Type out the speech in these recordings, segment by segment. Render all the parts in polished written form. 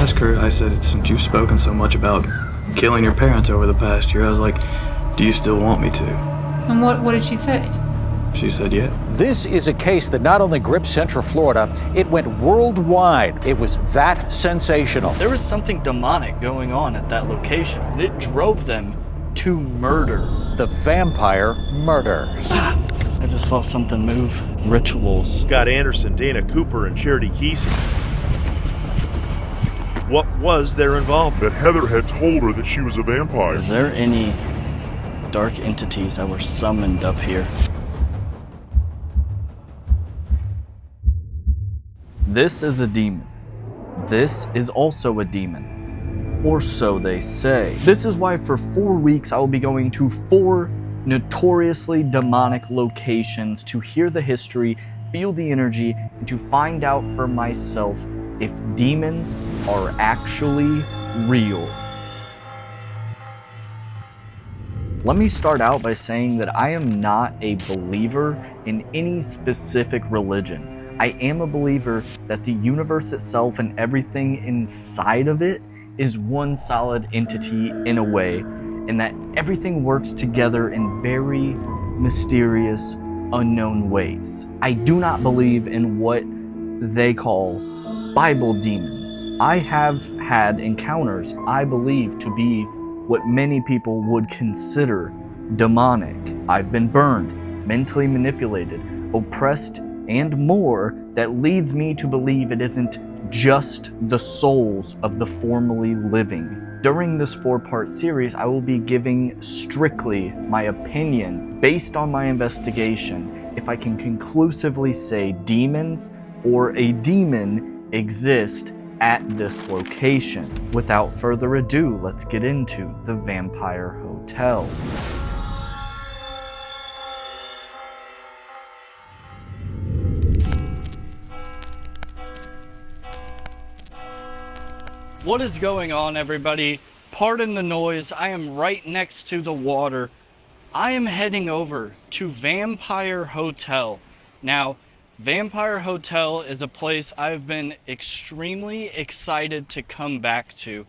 asked her, I said, since you've spoken so much about killing your parents over the past year, I was like, do you still want me to? And what did she say? She said, yeah. This is a case that not only gripped Central Florida, it went worldwide. It was that sensational. There was something demonic going on at that location that drove them to murder. The vampire murders. I just saw something move. Rituals. Scott Anderson, Dana Cooper, and Charity Kesey. What was their involvement? That Heather had told her that she was a vampire. Is there any dark entities that were summoned up here? This is a demon. This is also a demon. Or so they say. This is why for 4 weeks I will be going to 4 notoriously demonic locations to hear the history, feel the energy, and to find out for myself if demons are actually real. Let me start out by saying that I am not a believer in any specific religion. I am a believer that the universe itself and everything inside of it is one solid entity in a way, and that everything works together in very mysterious, unknown ways. I do not believe in what they call Bible demons. I have had encounters I believe to be what many people would consider demonic. I've been burned, mentally manipulated, oppressed, and more that leads me to believe it isn't just the souls of the formerly living. During this 4-part series, I will be giving strictly my opinion based on my investigation if I can conclusively say demons or a demon exist at this location. Without further ado, let's get into the Vampire Hotel. What is going on, everybody? Pardon the noise. I am right next to the water. I am heading over to Vampire Hotel. Now, Vampire Hotel is a place I've been extremely excited to come back to.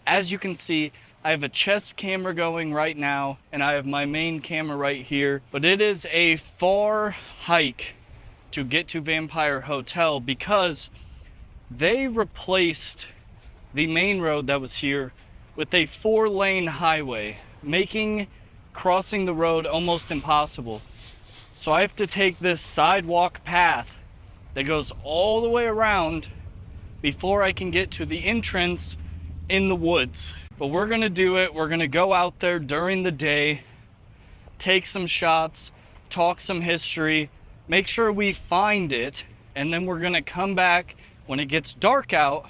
As you can see, I have a chest camera going right now, and I have my main camera right here. But it is a far hike to get to Vampire Hotel because they replaced the main road that was here with a 4-lane highway, making crossing the road almost impossible. So I have to take this sidewalk path that goes all the way around before I can get to the entrance in the woods. But we're gonna do it. We're gonna go out there during the day, take some shots, talk some history, make sure we find it, and then we're gonna come back when it gets dark out.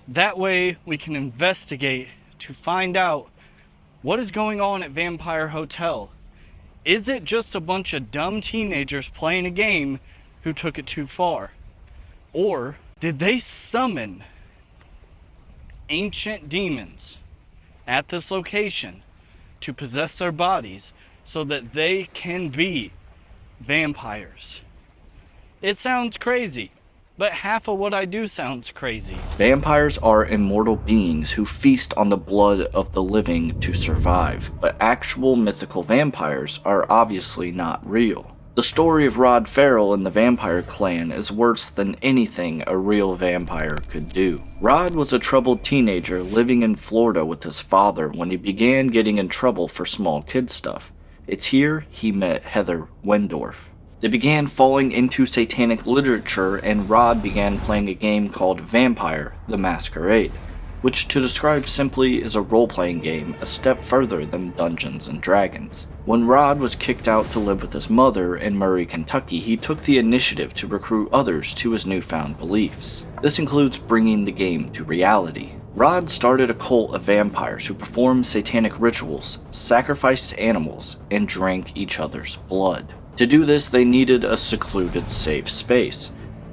That way we can investigate to find out what is going on at Vampire Hotel. Is it just a bunch of dumb teenagers playing a game who took it too far? Or did they summon ancient demons at this location to possess their bodies so that they can be vampires? It sounds crazy. But half of what I do sounds crazy. Vampires are immortal beings who feast on the blood of the living to survive, but actual mythical vampires are obviously not real. The story of Rod Ferrell and the vampire clan is worse than anything a real vampire could do. Rod was a troubled teenager living in Florida with his father when he began getting in trouble for small kid stuff. It's here he met Heather Wendorf. They began falling into satanic literature, and Rod began playing a game called Vampire: The Masquerade, which to describe simply is a role-playing game a step further than Dungeons and Dragons. When Rod was kicked out to live with his mother in Murray, Kentucky, he took the initiative to recruit others to his newfound beliefs. This includes bringing the game to reality. Rod started a cult of vampires who performed satanic rituals, sacrificed animals, and drank each other's blood. To do this, they needed a secluded, safe space.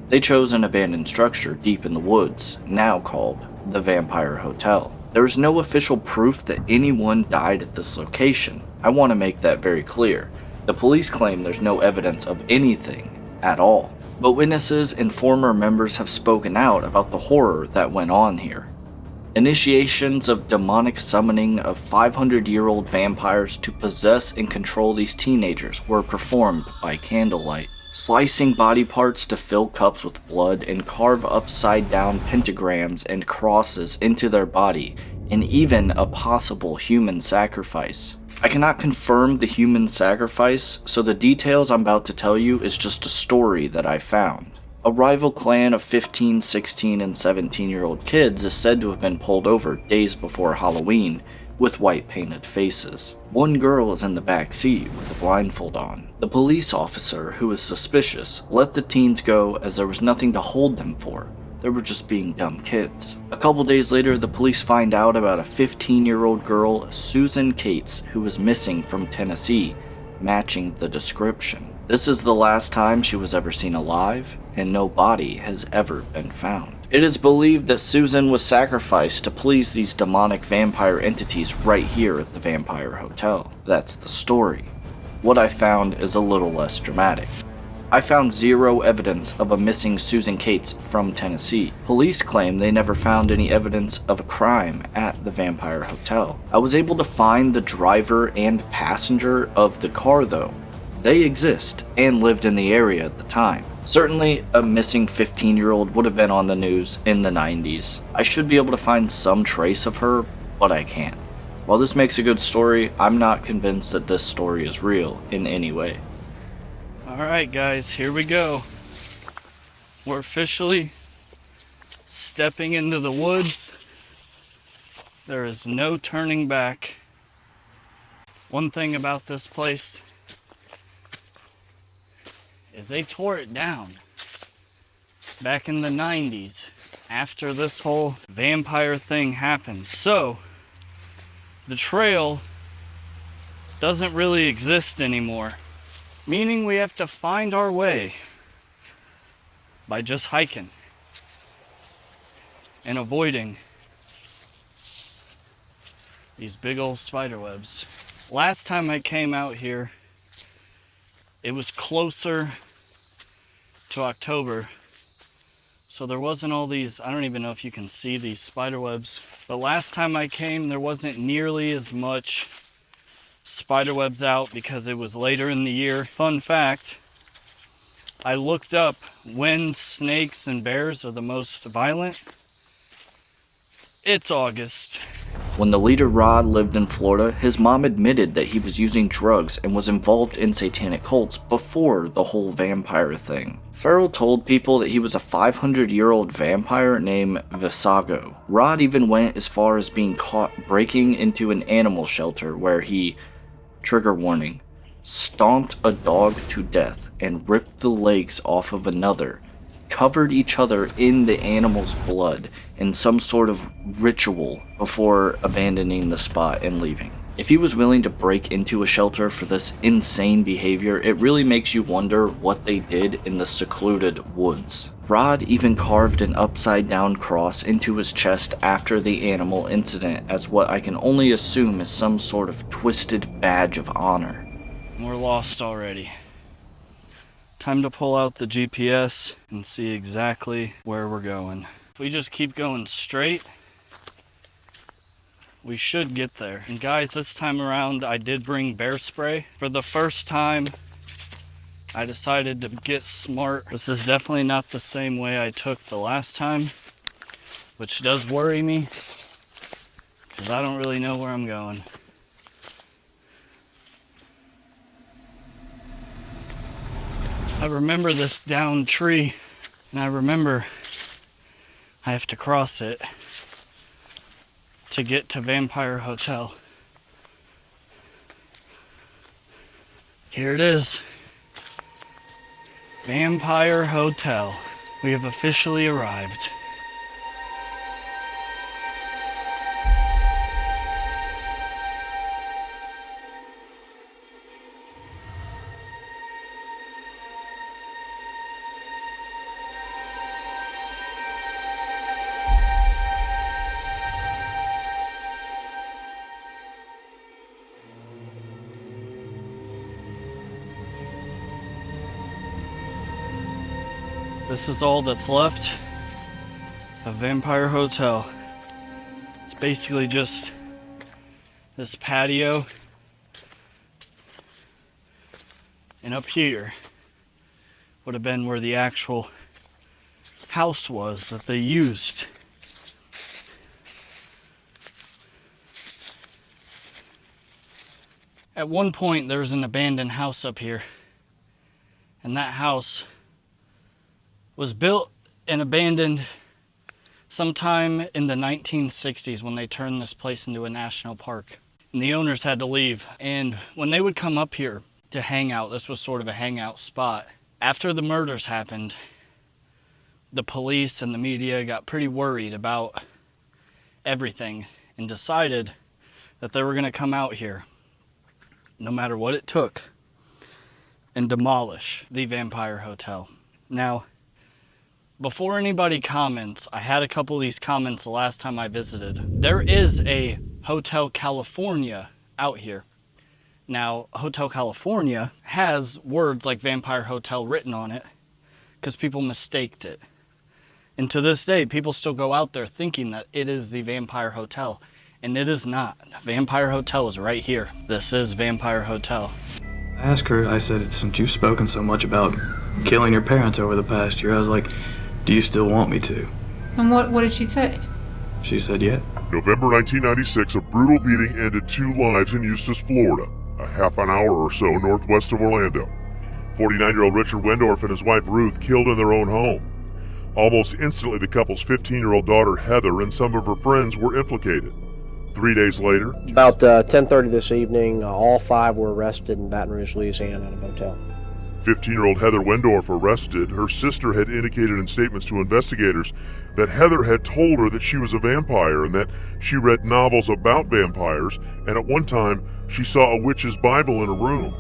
They chose an abandoned structure deep in the woods, now called the Vampire Hotel. There is no official proof that anyone died at this location. I want to make that very clear. The police claim there's no evidence of anything at all. but witnesses and former members have spoken out about the horror that went on here. Initiations of demonic summoning of 500-year-old vampires to possess and control these teenagers were performed by candlelight. Slicing body parts to fill cups with blood and carve upside-down pentagrams and crosses into their body, and even a possible human sacrifice. I cannot confirm the human sacrifice, so the details I'm about to tell you is just a story that I found. A rival clan of 15, 16, and 17-year-old kids is said to have been pulled over days before Halloween with white painted faces. One girl is in the back seat with a blindfold on. The police officer, who was suspicious, let the teens go as there was nothing to hold them for. They were just being dumb kids. A couple days later, the police find out about a 15-year-old girl, Susan Cates, who was missing from Tennessee, matching the description. This is the last time she was ever seen alive, and no body has ever been found. It is believed that Susan was sacrificed to please these demonic vampire entities right here at the Vampire Hotel. That's the story. What I found is a little less dramatic. I found zero evidence of a missing Susan Cates from Tennessee. Police claim they never found any evidence of a crime at the Vampire Hotel. I was able to find the driver and passenger of the car though. They exist and lived in the area at the time. Certainly, a missing 15-year-old would have been on the news in the 90s. I should be able to find some trace of her, but I can't. While this makes a good story, I'm not convinced that this story is real in any way. Alright guys, here we go. We're officially stepping into the woods. There is no turning back. One thing about this place is they tore it down back in the 90s after this whole vampire thing happened. So the trail doesn't really exist anymore, meaning we have to find our way by just hiking and avoiding these big old spider webs. Last time I came out here, it was closer to October, so there wasn't all these, I don't even know if you can see these spider webs, but last time I came there wasn't nearly as much spider webs out because it was later in the year. Fun fact, I looked up when snakes and bears are the most violent. It's August. When the leader Rod lived in Florida, his mom admitted that he was using drugs and was involved in satanic cults before the whole vampire thing. Ferrell told people that he was a 500-year-old vampire named Visago. Rod even went as far as being caught breaking into an animal shelter where he, trigger warning, stomped a dog to death and ripped the legs off of another, covered each other in the animal's blood in some sort of ritual before abandoning the spot and leaving. If he was willing to break into a shelter for this insane behavior, it really makes you wonder what they did in the secluded woods. Rod even carved an upside-down cross into his chest after the animal incident as what I can only assume is some sort of twisted badge of honor. We're lost already. Time to pull out the GPS and see exactly where we're going. If we just keep going straight, we should get there. And guys, this time around I did bring bear spray. For the first time, I decided to get smart. This is definitely not the same way I took the last time, which does worry me, because I don't really know where I'm going. I remember this downed tree, and I remember I have to cross it to get to Vampire Hotel. Here it is. Vampire Hotel. We have officially arrived. This is all that's left of Vampire Hotel. It's basically just this patio, and up here would have been where the actual house was that they used. At one point there was an abandoned house up here, and that house was built and abandoned sometime in the 1960s when they turned this place into a national park. And the owners had to leave. And when they would come up here to hang out, this was sort of a hangout spot. After the murders happened, the police and the media got pretty worried about everything and decided that they were going to come out here, no matter what it took, and demolish the Vampire Hotel. Now, before anybody comments, I had a couple of these comments the last time I visited. There is a Hotel California out here. Now, Hotel California has words like Vampire Hotel written on it because people mistaked it. And to this day, people still go out there thinking that it is the Vampire Hotel, and it is not. Vampire Hotel is right here. This is Vampire Hotel. I asked her, I said, since you've spoken so much about killing your parents over the past year, I was like, do you still want me to? And what did she say? She said, yeah. November 1996, a brutal beating ended 2 lives in Eustis, Florida, a half an hour or so northwest of Orlando. 49-year-old Richard Wendorf and his wife Ruth killed in their own home. Almost instantly, the couple's 15-year-old daughter Heather and some of her friends were implicated. 3 days later, about 10:30 this evening, all 5 were arrested in Baton Rouge, Louisiana, at a motel. 15-year-old Heather Wendorf arrested. Her sister had indicated in statements to investigators that Heather had told her that she was a vampire and that she read novels about vampires, and at one time she saw a witch's Bible in a room.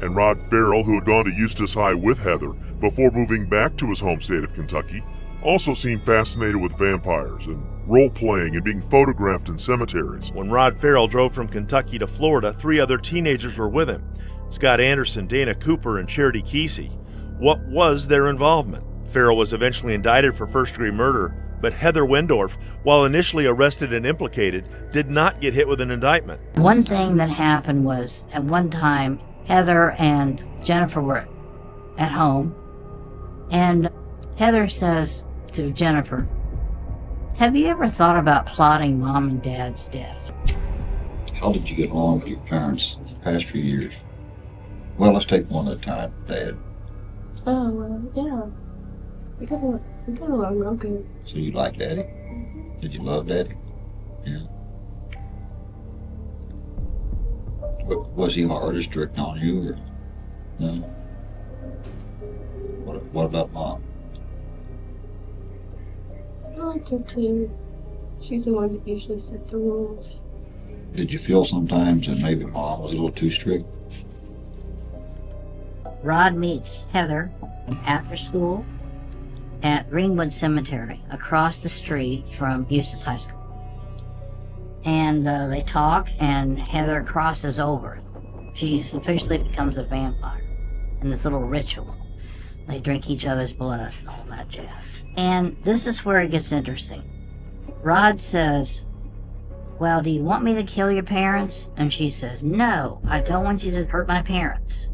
And Rod Ferrell, who had gone to Eustis High with Heather before moving back to his home state of Kentucky, also seemed fascinated with vampires and role-playing and being photographed in cemeteries. When Rod Ferrell drove from Kentucky to Florida, 3 other teenagers were with him: Scott Anderson, Dana Cooper, and Charity Kesey. What was their involvement? Ferrell was eventually indicted for first-degree murder, but Heather Wendorf, while initially arrested and implicated, did not get hit with an indictment. One thing that happened was, at one time, Heather and Jennifer were at home, and Heather says to Jennifer, "Have you ever thought about plotting Mom and Dad's death?" How did you get along with your parents the past few years? Well, let's take one at a time. Dad. Oh, well, yeah. We got along real good. So you like Daddy? Did you love Daddy? Yeah. Was he hard or strict on you, or no? What about Mom? I liked her too. She's the one that usually set the rules. Did you feel sometimes that maybe Mom was a little too strict? Rod meets Heather after school at Greenwood Cemetery across the street from Eustis High School. And they talk, and Heather crosses over. She officially becomes a vampire in this little ritual. They drink each other's blood and all that jazz. And this is where it gets interesting. Rod says, "Well, do you want me to kill your parents?" And she says, "No, I don't want you to hurt my parents."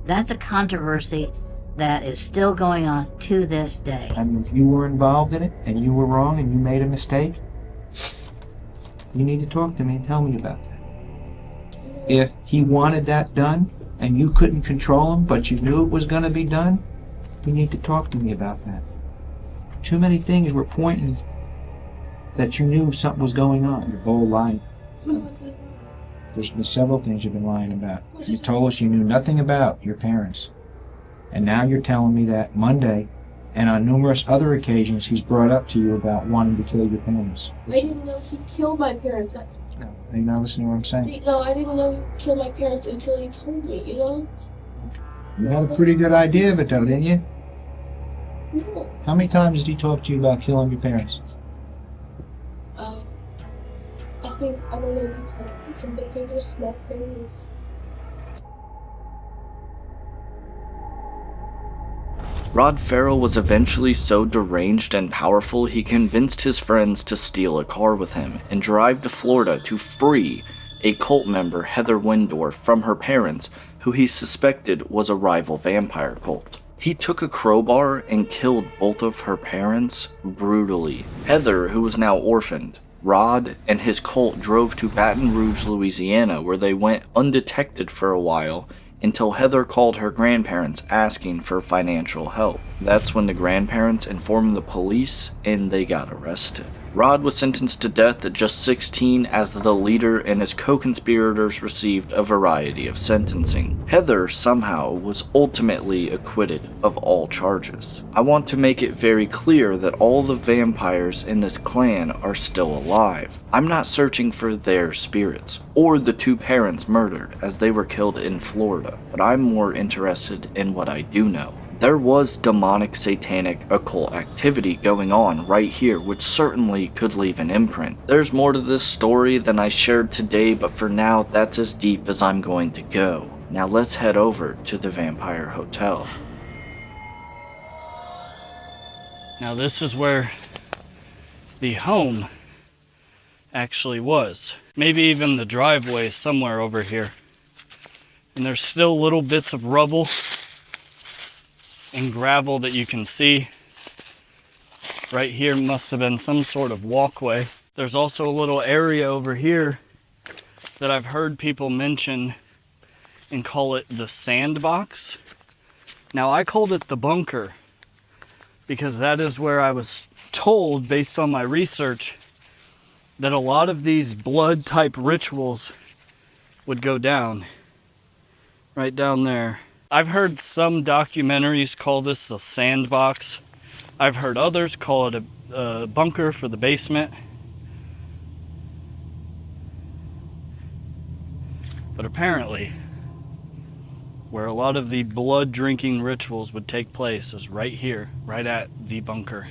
That's a controversy that is still going on to this day. And if you were involved in it and you were wrong and you made a mistake, you need to talk to me and tell me about that. If he wanted that done and you couldn't control him, but you knew it was going to be done, you need to talk to me about that. Too many things were pointing that you knew something was going on. Your whole life. There's been several things you've been lying about. You told us you knew nothing about your parents. And now you're telling me that Monday, and on numerous other occasions, he's brought up to you about wanting to kill your parents. I didn't know he killed my parents. No, are you not listening to what I'm saying? See, no, I didn't know he killed my parents until he told me, you know? You had a pretty good idea of it, though, didn't you? No. How many times did he talk to you about killing your parents? I don't know if you told him, but those are small things. Rod Ferrell was eventually so deranged and powerful he convinced his friends to steal a car with him and drive to Florida to free a cult member, Heather Wendorf, from her parents, who he suspected was a rival vampire cult. He took a crowbar and killed both of her parents brutally. Heather, who was now orphaned, Rod and his cult drove to Baton Rouge, Louisiana, where they went undetected for a while until Heather called her grandparents asking for financial help. That's when the grandparents informed the police and they got arrested. Rod was sentenced to death at just 16 as the leader and his co-conspirators received a variety of sentencing. Heather somehow was ultimately acquitted of all charges. I want to make it very clear that all the vampires in this clan are still alive. I'm not searching for their spirits, or the two parents murdered as they were killed in Florida, but I'm more interested in what I do know. There was demonic, satanic, occult activity going on right here, which certainly could leave an imprint. There's more to this story than I shared today, but for now, that's as deep as I'm going to go. Now let's head over to the Vampire Hotel. Now this is where the home actually was. Maybe even the driveway somewhere over here. And there's still little bits of rubble and gravel that you can see. Right here must have been some sort of walkway. There's also a little area over here that I've heard people mention and call it the sandbox. Now I called it the bunker because that is where I was told, based on my research, that a lot of these blood type rituals would go down. Right down there. I've heard some documentaries call this the sandbox. I've heard others call it a bunker for the basement. But apparently, where a lot of the blood drinking rituals would take place is right here, right at the bunker.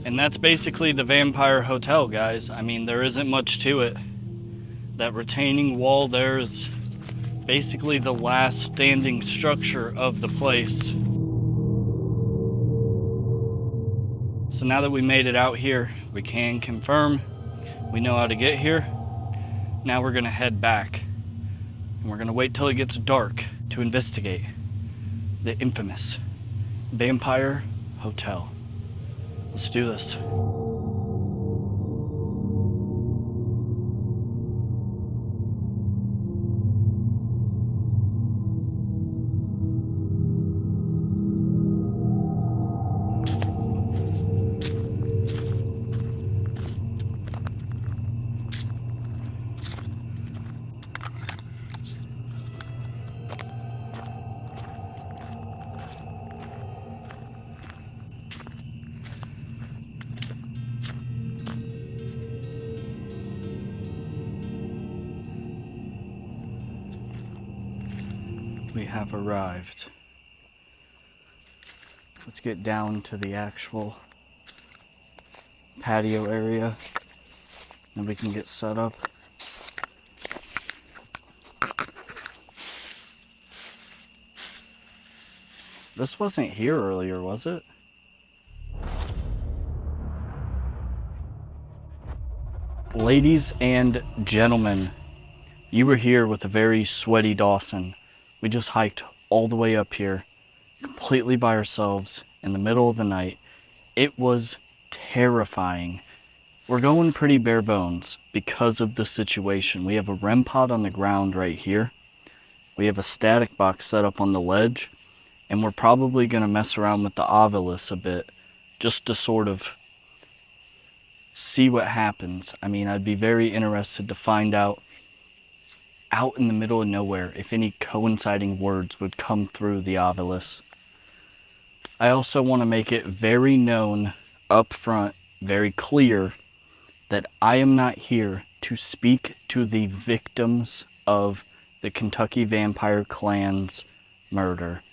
And that's basically the Vampire Hotel, guys. I mean, there isn't much to it. That retaining wall there is basically the last standing structure of the place. So now that we made it out here, we can confirm we know how to get here. Now we're gonna head back and we're gonna wait till it gets dark to investigate the infamous Vampire Hotel. Let's do this. We have arrived. Let's get down to the actual patio area and we can get set up. This wasn't here earlier, was it? Ladies and gentlemen, you were here with a very sweaty Dawson. We just hiked all the way up here, completely by ourselves, in the middle of the night. It was terrifying. We're going pretty bare bones because of the situation. We have a REM pod on the ground right here. We have a static box set up on the ledge, and we're probably going to mess around with the Ovilus a bit, just to sort of see what happens. I mean, I'd be very interested to find out in the middle of nowhere if any coinciding words would come through the Ovilus. I also want to make it very known up front, very clear, that I am not here to speak to the victims of the Kentucky Vampire Clan's murder.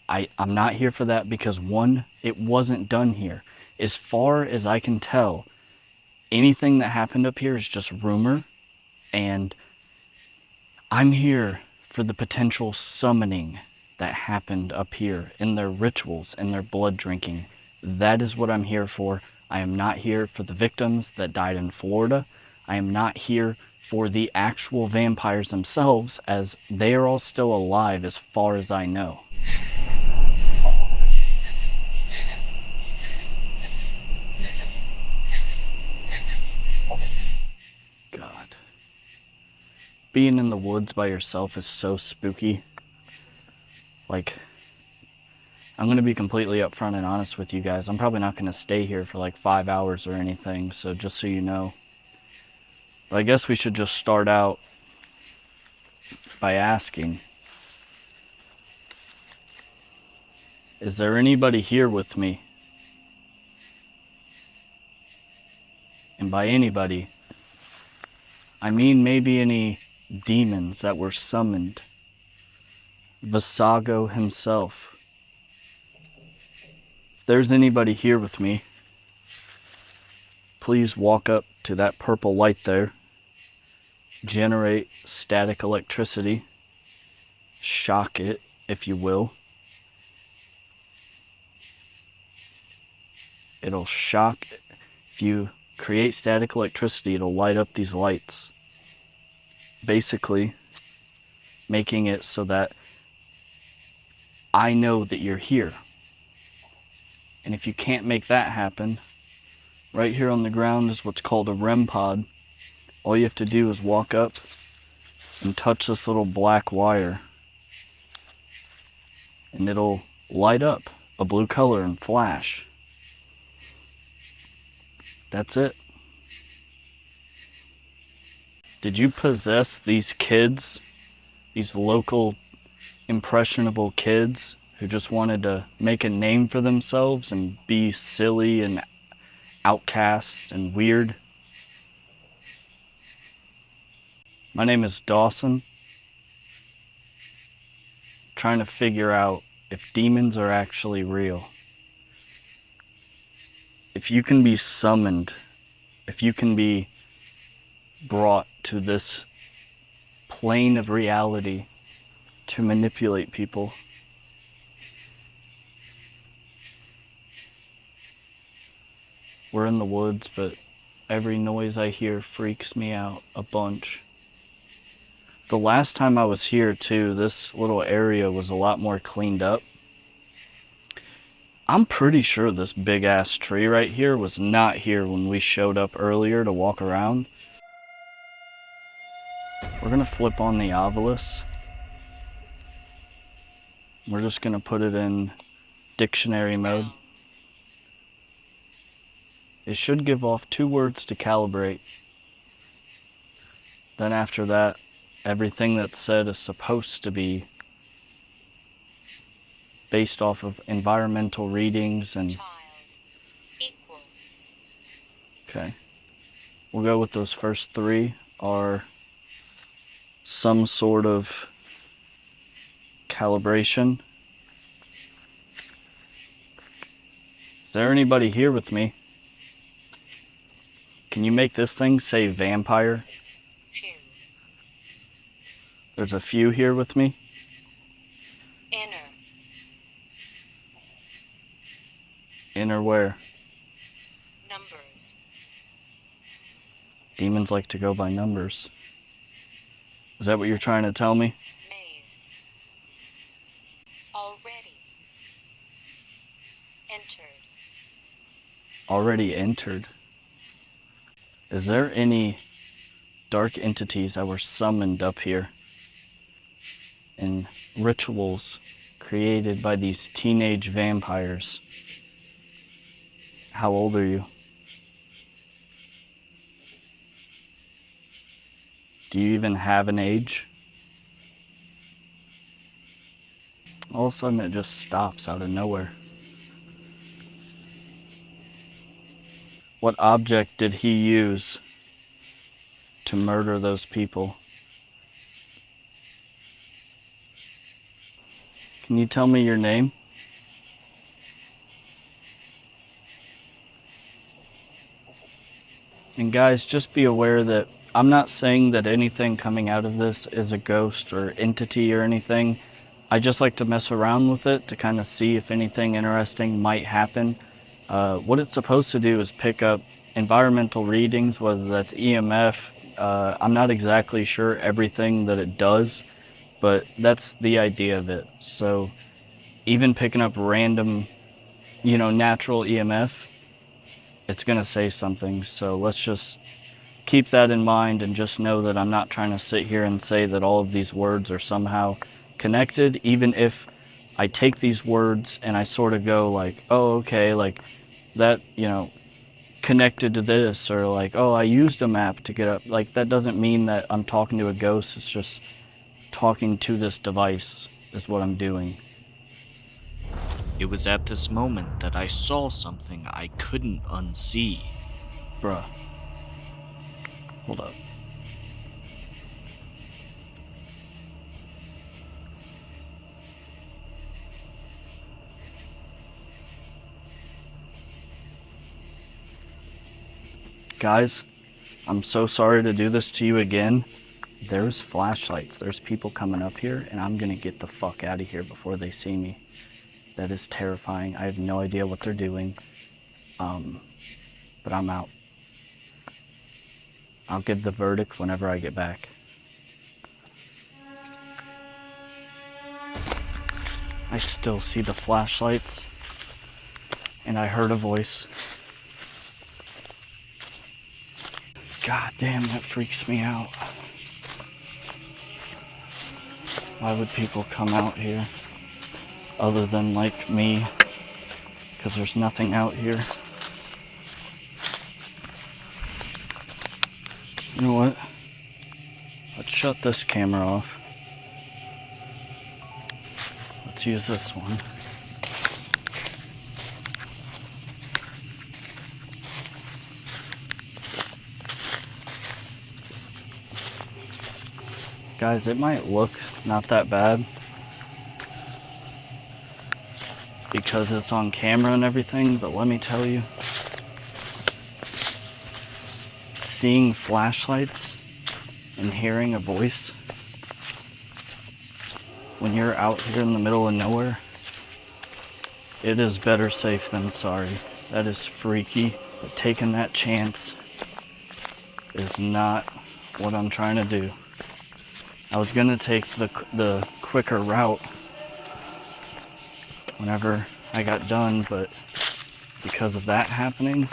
I'm not here for that because, one, it wasn't done here. As far as I can tell, anything that happened up here is just rumor, and I'm here for the potential summoning that happened up here, in their rituals, in their blood drinking. That is what I'm here for. I am not here for the victims that died in Florida. I am not here for the actual vampires themselves, as they are all still alive as far as I know. God. Being in the woods by yourself is so spooky. Like, I'm going to be completely upfront and honest with you guys. I'm probably not going to stay here for like 5 hours or anything, so just so you know. But I guess we should just start out by asking, is there anybody here with me? And by anybody, I mean maybe any demons that were summoned. Visago himself. If there's anybody here with me, please walk up to that purple light there. Generate static electricity. Shock it, if you will. It'll shock. If you create static electricity, it'll light up these lights. Basically, making it so that I know that you're here. And if you can't make that happen, right here on the ground is what's called a REM pod. All you have to do is walk up and touch this little black wire, and it'll light up a blue color and flash. That's it. Did you possess these kids, these local impressionable kids who just wanted to make a name for themselves and be silly and outcast and weird? My name is Dawson. Trying to figure out if demons are actually real. If you can be summoned, if you can be brought to this plane of reality to manipulate people. We're in the woods, but every noise I hear freaks me out a bunch. The last time I was here too, this little area was a lot more cleaned up. I'm pretty sure this big ass tree right here was not here when we showed up earlier to walk around. We're gonna flip on the obelisk. We're just gonna put it in dictionary mode. It should give off 2 words to calibrate. Then after that, everything that's said is supposed to be based off of environmental readings and... Okay. We'll go with those first 3 are some sort of calibration. Is there anybody here with me? Can you make this thing say vampire? There's a few here with me. Inner. Inner where? Numbers. Demons like to go by numbers. Is that what you're trying to tell me? Maze. Already. Entered. Already entered? Is there any dark entities that were summoned up here in rituals created by these teenage vampires? How old are you? Do you even have an age? All of a sudden it just stops out of nowhere. What object did he use to murder those people? Can you tell me your name? And guys, just be aware that I'm not saying that anything coming out of this is a ghost or entity or anything. I just like to mess around with it to kind of see if anything interesting might happen. What it's supposed to do is pick up environmental readings, whether that's EMF. I'm not exactly sure everything that it does, but that's the idea of it. So even picking up random, natural EMF, it's going to say something. So let's just keep that in mind and just know that I'm not trying to sit here and say that all of these words are somehow connected, even if I take these words and I sort of go like, oh, okay, like that, connected to this, or like, oh, I used a map to get up. Like, that doesn't mean that I'm talking to a ghost. It's just talking to this device is what I'm doing. It was at this moment that I saw something I couldn't unsee. Bruh. Hold up. Guys, I'm so sorry to do this to you again. There's flashlights. There's people coming up here, and I'm gonna get the fuck out of here before they see me. That is terrifying. I have no idea what they're doing. But I'm out. I'll give the verdict whenever I get back. I still see the flashlights, and I heard a voice. God damn, that freaks me out. Why would people come out here other than like me? Because there's nothing out here. You know what? Let's shut this camera off. Let's use this one. Guys, it might look not that bad because it's on camera and everything, but let me tell you, seeing flashlights and hearing a voice when you're out here in the middle of nowhere, it is better safe than sorry. That is freaky, but taking that chance is not what I'm trying to do. I was gonna take the quicker route whenever I got done, but because of that happening,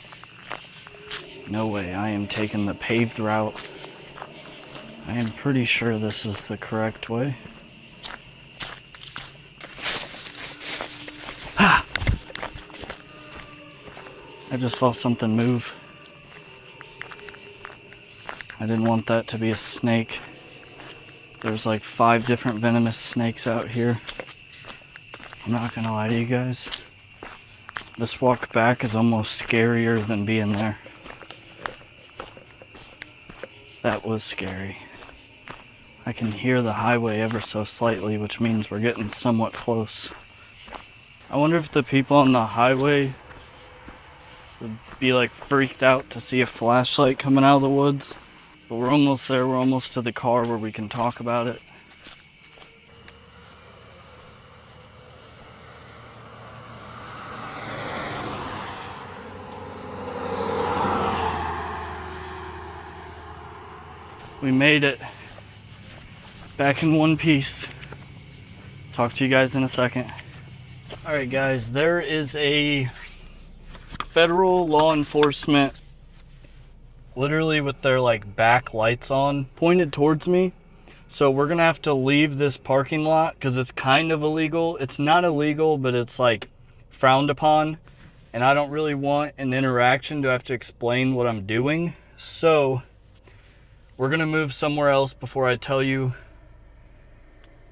no way. I am taking the paved route. I am pretty sure this is the correct way. I just saw something move. I didn't want that to be a snake. There's like 5 different venomous snakes out here. I'm not gonna lie to you guys. This walk back is almost scarier than being there. That was scary. I can hear the highway ever so slightly, which means we're getting somewhat close. I wonder if the people on the highway would be like freaked out to see a flashlight coming out of the woods. But we're almost there. We're almost to the car where we can talk about it. We made it. Back in one piece. Talk to you guys in a second. Alright guys, there is a federal law enforcement literally with their like back lights on pointed towards me. So we're gonna have to leave this parking lot because it's kind of illegal. It's not illegal, but it's like frowned upon, and I don't really want an interaction to have to explain what I'm doing. So we're gonna move somewhere else before I tell you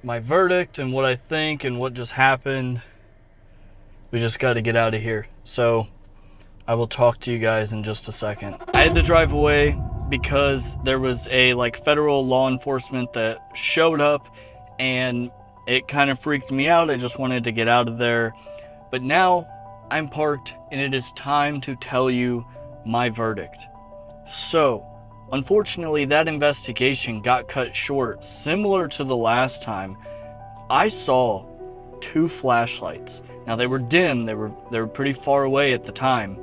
my verdict and what I think and what just happened. We just got to get out of here. So I will talk to you guys in just a second. I had to drive away because there was a like federal law enforcement that showed up, and it kind of freaked me out. I just wanted to get out of there. But now I'm parked and it is time to tell you my verdict. So unfortunately, that investigation got cut short, similar to the last time. I saw 2 flashlights. Now they were dim, they were pretty far away at the time.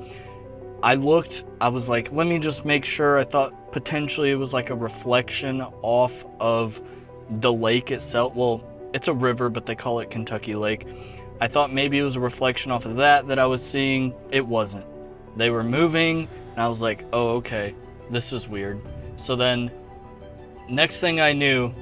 I looked, I was like, let me just make sure. I thought potentially it was like a reflection off of the lake itself. Well, it's a river, but they call it Kentucky Lake. I thought maybe it was a reflection off of that I was seeing. It wasn't. They were moving, and I was like, oh, okay, this is weird. So then, next thing I knew,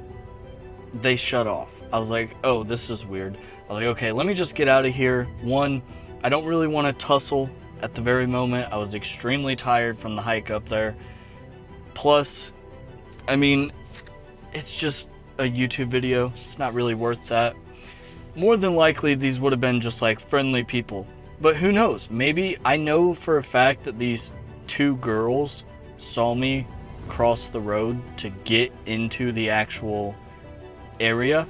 they shut off. I was like, oh, this is weird. I was like, okay, let me just get out of here. One, I don't really want to tussle at the very moment. I was extremely tired from the hike up there. Plus, I mean, it's just a YouTube video. It's not really worth that. More than likely, these would have been just like friendly people. But who knows? Maybe I know for a fact that these 2 girls saw me cross the road to get into the actual area.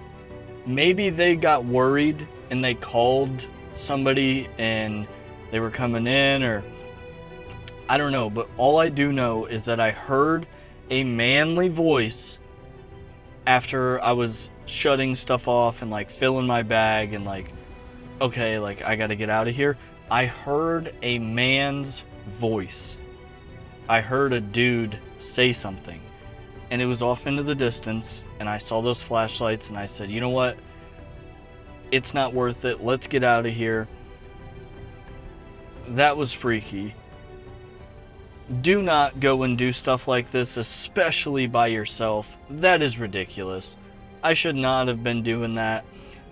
Maybe they got worried and they called somebody and they were coming in, or I don't know. But all I do know is that I heard a manly voice after I was shutting stuff off and like filling my bag and like, okay, like I gotta get out of here. I heard a man's voice. I heard a dude say something, and it was off into the distance, and I saw those flashlights and I said, you know what? It's not worth it. Let's get out of here. That was freaky. Do not go and do stuff like this, especially by yourself. That is ridiculous. I should not have been doing that.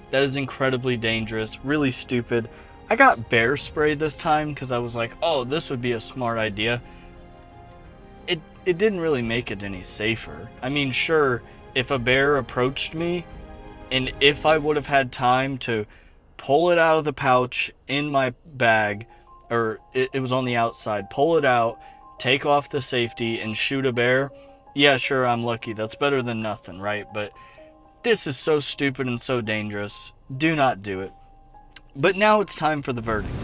That is incredibly dangerous, really stupid. I got bear spray this time because I was like, oh, this would be a smart idea. It didn't really make it any safer. I mean, sure, if a bear approached me, and if I would have had time to pull it out of the pouch in my bag, or it was on the outside, pull it out, take off the safety, and shoot a bear, yeah, sure, I'm lucky. That's better than nothing, right? But this is so stupid and so dangerous. Do not do it. But now it's time for the verdict.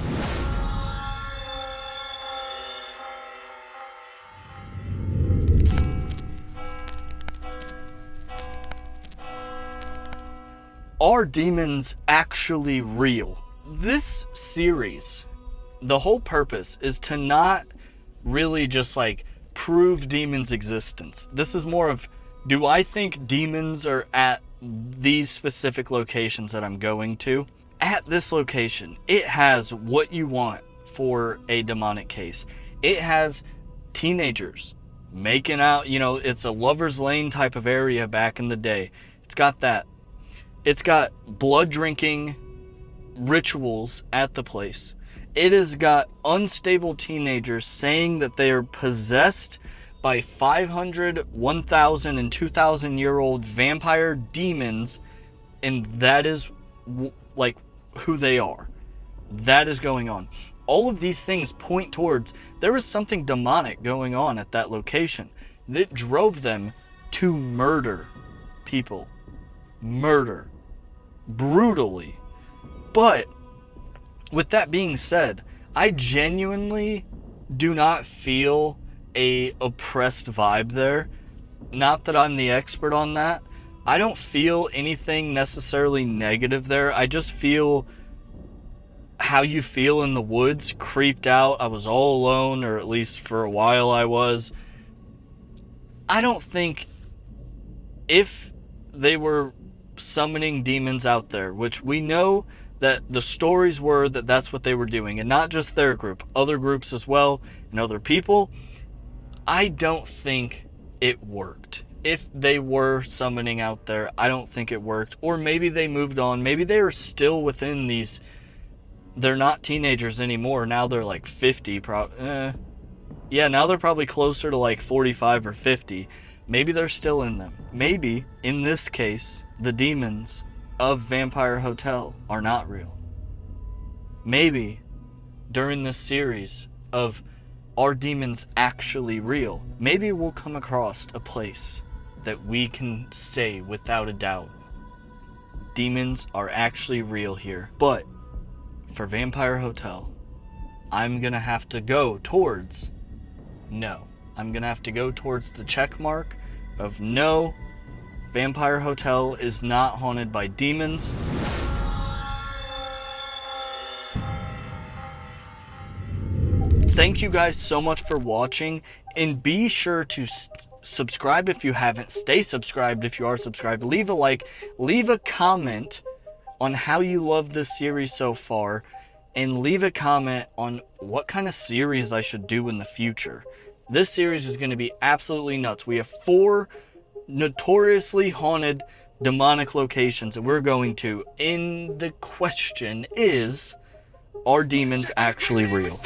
Are demons actually real? This series, the whole purpose is to not really just like prove demons' existence. This is more of, do I think demons are at these specific locations that I'm going to? At this location, it has what you want for a demonic case. It has teenagers making out, you know, it's a lover's lane type of area back in the day. It's got that. It's got blood drinking rituals at the place. It has got unstable teenagers saying that they are possessed by 500, 1,000, and 2,000 year old vampire demons, and that is like who they are. That is going on. All of these things point towards there is something demonic going on at that location that drove them to murder people. Murder. Brutally. But with that being said, I genuinely do not feel a oppressed vibe there. Not that I'm the expert on that. I don't feel anything necessarily negative there. I just feel how you feel in the woods, creeped out. I was all alone, or at least for a while I was. I don't think if they were summoning demons out there, which we know that the stories were that that's what they were doing, and not just their group, other groups as well, and other people, I don't think it worked. If they were summoning out there, I don't think it worked. Or maybe they moved on. Maybe they are still within these. They're not teenagers anymore. Now they're like 50. Yeah, now they're probably closer to like 45 or 50. Maybe they're still in them. Maybe, in this case, the demons of Vampire Hotel are not real. Maybe, during this series of are demons actually real, maybe we'll come across a place that we can say without a doubt, demons are actually real here. But for Vampire Hotel, I'm gonna have to go towards no. I'm gonna have to go towards the check mark of no, Vampire Hotel is not haunted by demons. Thank you guys so much for watching, and be sure to subscribe if you haven't. Stay subscribed if you are subscribed. Leave a like, leave a comment on how you love this series so far, and leave a comment on what kind of series I should do in the future. This series is going to be absolutely nuts. We have 4 notoriously haunted demonic locations that we're going to, and the question is, are demons actually real?